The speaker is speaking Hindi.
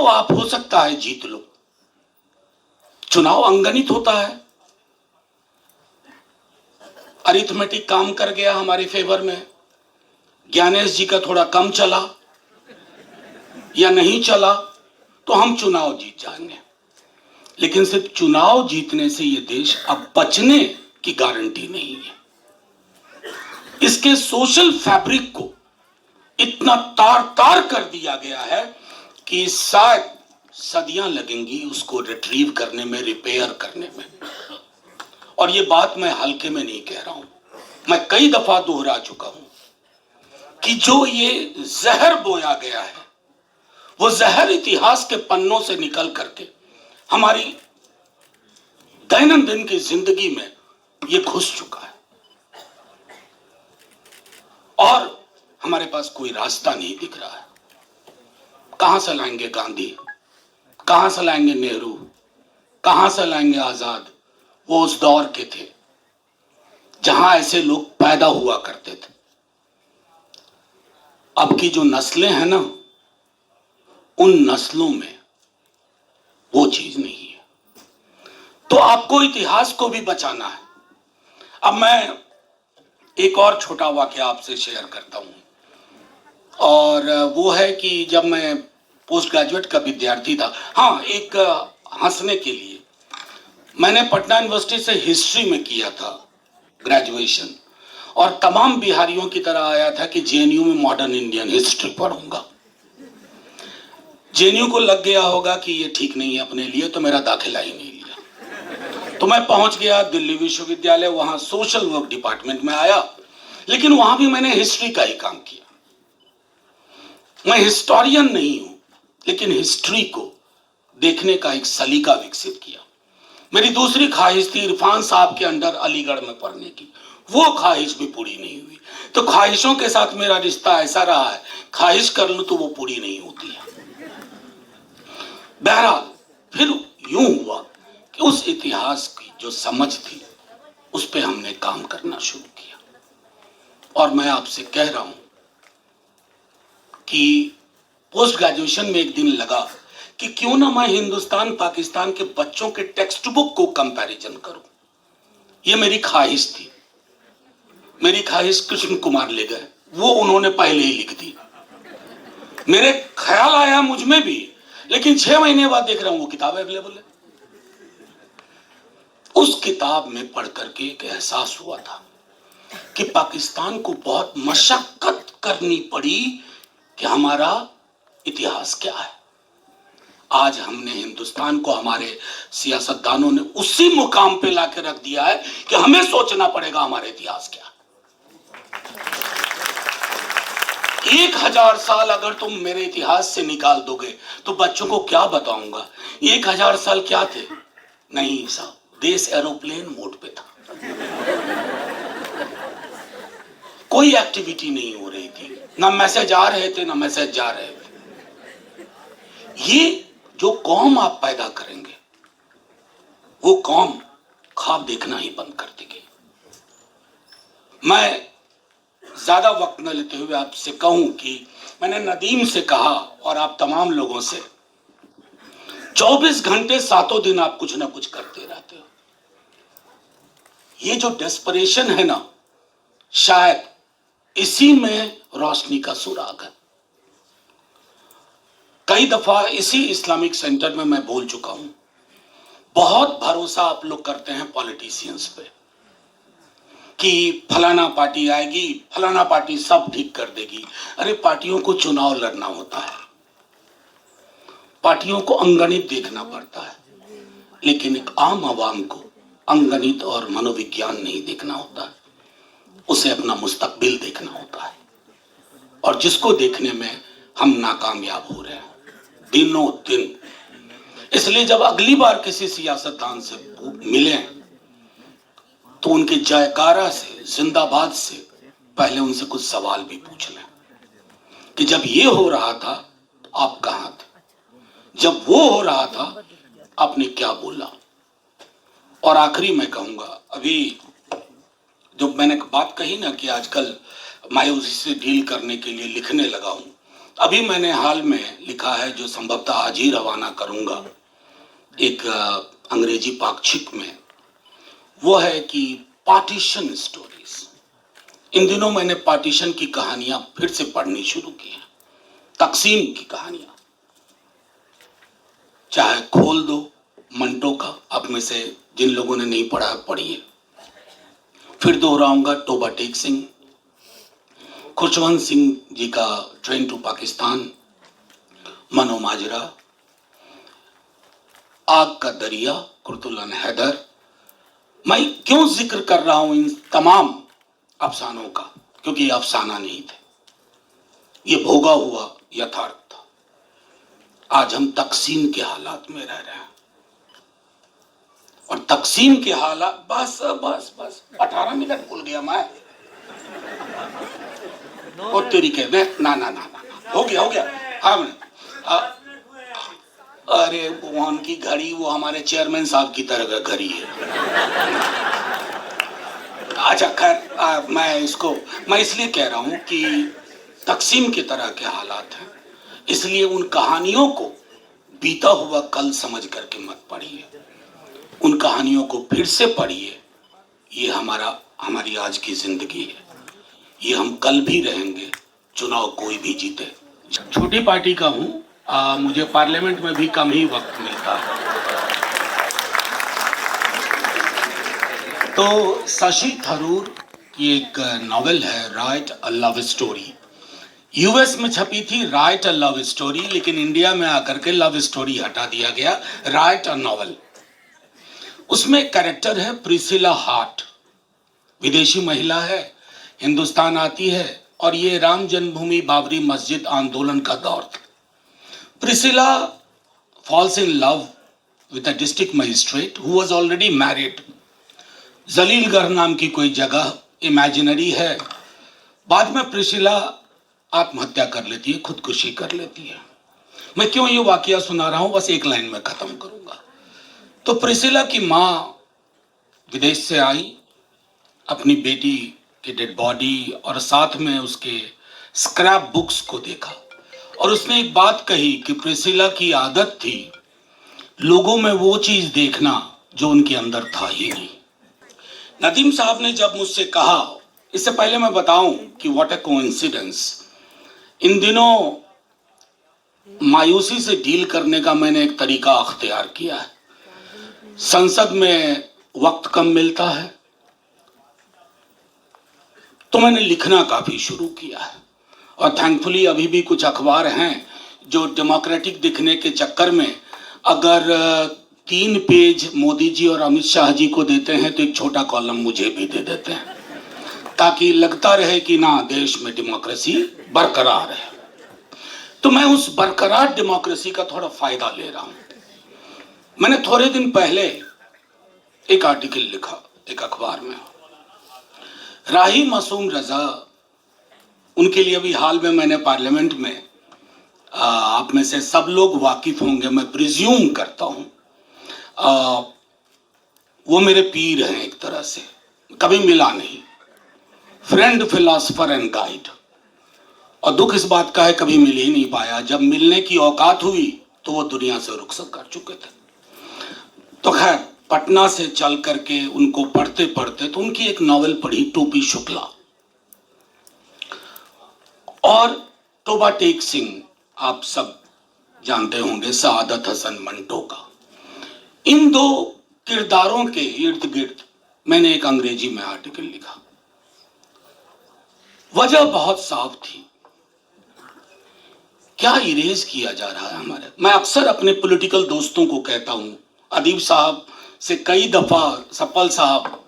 आप हो सकता है जीत लो। चुनाव अंगणित होता है, अरिथमेटिक काम कर गया हमारे फेवर में, ज्ञानेश जी का थोड़ा कम चला या नहीं चला तो हम चुनाव जीत जाएंगे। लेकिन सिर्फ चुनाव जीतने से ये देश अब बचने की गारंटी नहीं है। इसके सोशल फैब्रिक को इतना तार तार कर दिया गया है कि शायद सदियां लगेंगी उसको रिट्रीव करने में, रिपेयर करने में। और ये बात मैं हल्के में नहीं कह रहा हूं, मैं कई दफा दोहरा चुका हूं कि जो ये जहर बोया गया है वो जहर इतिहास के पन्नों से निकल करके हमारी दैनंदिन की जिंदगी में ये घुस चुका है और हमारे पास कोई रास्ता नहीं दिख रहा है। कहां से लाएंगे गांधी, कहां से लाएंगे नेहरू, कहां से लाएंगे आजाद? वो उस दौर के थे जहां ऐसे लोग पैदा हुआ करते थे। अब की जो नस्लें हैं ना, उन नस्लों में वो चीज नहीं है। तो आपको इतिहास को भी बचाना है। अब मैं एक और छोटा वाकया आपसे शेयर करता हूं, और वो है कि जब मैं पोस्ट ग्रेजुएट का विद्यार्थी था, हाँ, एक हंसने के लिए, मैंने पटना यूनिवर्सिटी से हिस्ट्री में किया था ग्रेजुएशन, और तमाम बिहारियों की तरह आया था कि जेएनयू में मॉडर्न इंडियन हिस्ट्री पढ़ूंगा। जेएनयू को लग गया होगा कि ये ठीक नहीं है अपने लिए, तो मेरा दाखिला ही नहीं लिया। तो मैं पहुंच गया दिल्ली विश्वविद्यालय, वहां सोशल वर्क डिपार्टमेंट में आया, लेकिन वहां भी मैंने हिस्ट्री का ही काम किया। मैं हिस्टोरियन नहीं हूं, लेकिन हिस्ट्री को देखने का एक सलीका विकसित किया। मेरी दूसरी ख्वाहिश थी इरफान साहब के अंडर अलीगढ़ में पढ़ने की, वो ख्वाहिश भी पूरी नहीं हुई। तो ख्वाहिशों के साथ मेरा रिश्ता ऐसा रहा है, ख्वाहिश कर लूं तो वो पूरी नहीं होती है। बहरहाल फिर यूं हुआ कि उस इतिहास की जो समझ थी उस पे हमने काम करना शुरू किया। और मैं आपसे कह रहा हूं कि पोस्ट ग्रेजुएशन में एक दिन लगा कि क्यों ना मैं हिंदुस्तान पाकिस्तान के बच्चों के टेक्स्ट बुक को कंपैरिजन करूं। ये मेरी ख्वाहिश थी। मेरी ख्वाहिश कृष्ण कुमार ले गए, वो उन्होंने पहले ही लिख दी। मेरे ख्याल आया मुझ में भी, लेकिन 6 महीने बाद देख रहा हूं वो किताब अवेलेबल है। उस किताब में पढ़ करके एक एहसास हुआ था कि पाकिस्तान को बहुत मशक्कत करनी पड़ी कि हमारा इतिहास क्या है। आज हमने हिंदुस्तान को, हमारे सियासतदानों ने उसी मुकाम पे लाके रख दिया है कि हमें सोचना पड़ेगा हमारा इतिहास क्या है। 1000 साल अगर तुम मेरे इतिहास से निकाल दोगे तो बच्चों को क्या बताऊंगा? 1000 साल क्या थे? नहीं साहब, देश एरोप्लेन मोड पे था, कोई एक्टिविटी नहीं हो रही थी, ना मैसेज आ रहे थे ना मैसेज जा रहे थे। ये जो कौम आप पैदा करेंगे वो कौम ख्वाब देखना ही बंद कर देगी। मैं ज्यादा वक्त न लेते हुए आपसे कहूं कि मैंने नदीम से कहा और आप तमाम लोगों से, 24 घंटे 7 दिन आप कुछ ना कुछ करते रहते हो। ये जो डेस्परेशन है ना, शायद इसी में रोशनी का सुराग है। कई दफा इसी इस्लामिक सेंटर में मैं बोल चुका हूं, बहुत भरोसा आप लोग करते हैं पॉलिटिशियंस पे कि फलाना पार्टी आएगी, फलाना पार्टी सब ठीक कर देगी। अरे पार्टियों को चुनाव लड़ना होता है, पार्टियों को अंगणित देखना पड़ता है, लेकिन एक आम आवाम को अंगणित और मनोविज्ञान नहीं देखना होता है, उसे अपना मुस्तकबिल देखना होता है। और जिसको देखने में हम नाकामयाब हो रहे हैं दिनों दिन। इसलिए जब अगली बार किसी सियासतदान से मिले तो उनके जयकारा से, जिंदाबाद से पहले उनसे कुछ सवाल भी पूछ लें कि जब ये हो रहा था तो आप कहां थे, जब वो हो रहा था आपने क्या बोला। और आखिरी मैं कहूंगा, अभी जो मैंने बात कही ना कि आजकल मायूसी से डील करने के लिए लिखने लगा हूं, अभी मैंने हाल में लिखा है, जो संभवतः आज ही रवाना करूंगा एक अंग्रेजी पाक्षिक में, वो है कि पार्टीशन स्टोरीज। इन दिनों मैंने पार्टीशन की कहानियां फिर से पढ़नी शुरू की हैं, तकसीम की कहानियां। चाहे खोल दो मंटो का, आप में से जिन लोगों ने नहीं पढ़ा पढ़िए। फिर दोहराऊंगा तोबा टेक सिंह, खुशवंत सिंह जी का ट्रेन टू पाकिस्तान, मनो माजरा, आग का दरिया, कुर्तुलन हैदर। मैं क्यों जिक्र कर रहा हूं इन तमाम अफसानों का? क्योंकि ये अफसाना नहीं थे, ये भोगा हुआ यथार्थ था। आज हम तकसीम के हालात में रह रहे हैं, और तकसीम के हालात, बस बस बस 18 मिनट भूल गया मैं। और तेरी कह दे, ना ना ना ना, हो गया। हाँ, अरे वो उनकी घड़ी, वो हमारे चेयरमैन साहब की तरह का घड़ी है। अच्छा खैर, मैं इसलिए कह रहा हूं कि तकसीम की तरह के हालात हैं, इसलिए उन कहानियों को बीता हुआ कल समझ करके मत पढ़िए, उन कहानियों को फिर से पढ़िए। ये हमारी आज की जिंदगी है, ये हम कल भी रहेंगे, चुनाव कोई भी जीते। छोटी पार्टी का हूं, मुझे पार्लियामेंट में भी कम ही वक्त मिलता है। तो शशि थरूर की एक नॉवेल है, right a love story. US में छपी थी राइट अ लव स्टोरी, लेकिन इंडिया में आकर के लव स्टोरी हटा दिया गया, राइट अ नॉवेल। उसमें एक कैरेक्टर है प्रिसिला हार्ट, विदेशी महिला है, हिंदुस्तान आती है, और ये राम जन्मभूमि बाबरी मस्जिद आंदोलन का दौर था। Priscilla falls in love with a district magistrate who was already married. जलीलगढ़ नाम की कोई जगह इमेजिनरी है। बाद में प्रिसिला आत्महत्या कर लेती है, खुदकुशी कर लेती है। मैं क्यों ये वाकया सुना रहा हूं, बस एक लाइन में खत्म करूंगा। तो प्रिसिला की माँ विदेश से आई, अपनी बेटी की डेड बॉडी और साथ में उसके स्क्रैप बुक्स को देखा, और उसने एक बात कही कि प्रिसिला की आदत थी लोगों में वो चीज देखना जो उनके अंदर था ही नहीं। नदीम साहब ने जब मुझसे कहा, इससे पहले मैं बताऊं कि व्हाट अ कोइंसिडेंस, इन दिनों मायूसी से डील करने का मैंने एक तरीका अख्तियार किया है। संसद में वक्त कम मिलता है, तो मैंने लिखना काफी शुरू किया है, और थैंकफुली अभी भी कुछ अखबार हैं जो डेमोक्रेटिक दिखने के चक्कर में अगर 3 पेज मोदी जी और अमित शाह जी को देते हैं तो एक छोटा कॉलम मुझे भी दे देते हैं, ताकि लगता रहे कि ना देश में डेमोक्रेसी बरकरार है। तो मैं उस बरकरार डेमोक्रेसी का थोड़ा फायदा ले रहा हूं। मैंने थोड़े दिन पहले एक आर्टिकल लिखा एक अखबार में, राही मासूम रजा, उनके लिए अभी हाल में मैंने पार्लियामेंट में, आप में से सब लोग वाकिफ होंगे, मैं प्रिज्यूम करता हूं, वो मेरे पीर हैं एक तरह से, कभी मिला नहीं, फ्रेंड फिलोसफर एंड गाइड। और दुख इस बात का है कभी मिल ही नहीं पाया, जब मिलने की औकात हुई तो वो दुनिया से रुखसत कर चुके थे। तो खैर, पटना से चल करके उनको पढ़ते पढ़ते तो उनकी एक नॉवेल पढ़ी, टोपी शुक्ला, और तोबा टेक सिंह आप सब जानते होंगे, सआदत हसन मंटो का। इन दो किरदारों के इर्द गिर्द मैंने एक अंग्रेजी में आर्टिकल लिखा। वजह बहुत साफ थी, क्या इरेज किया जा रहा है हमारे। मैं अक्सर अपने पॉलिटिकल दोस्तों को कहता हूं, अदीब साहब से कई दफा, सप्पल साहब